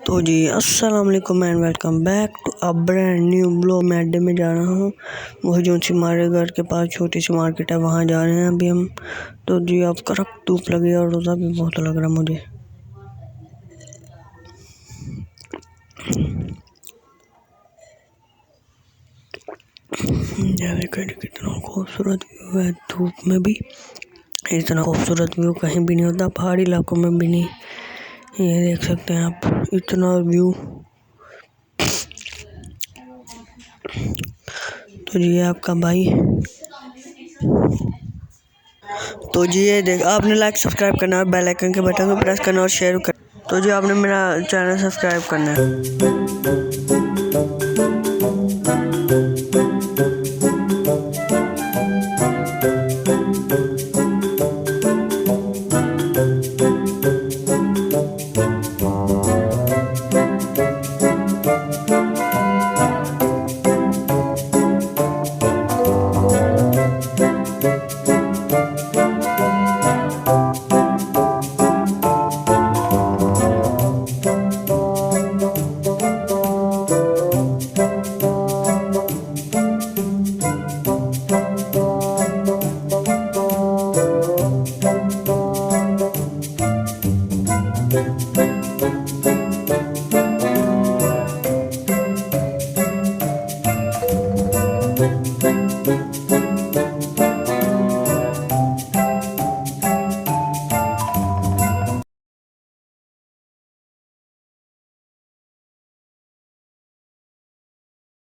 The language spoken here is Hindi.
तो जी अस्सलाम वालेकुम and welcome back to a brand new blog. मैं अड्डे में जा रहा हूँ, वही जो सी हमारे घर के पास छोटी सी मार्केट है, वहाँ जा रहे हैं अभी हम। तो जी अब कड़क धूप लगी और रोज़ा भी बहुत लग रहा मुझे। कितना खूबसूरत व्यू है, धूप में भी इतना खूबसूरत व्यू कहीं भी नहीं होता, पहाड़ी इलाकों में भी नहीं। ये देख सकते हैं आप, इतना व्यू। तो जी आपका भाई, तो जी ये देख, आपने लाइक सब्सक्राइब करना है, बेल आइकन के बटन को प्रेस करना और शेयर करना। तो जी आपने मेरा चैनल सब्सक्राइब करना है।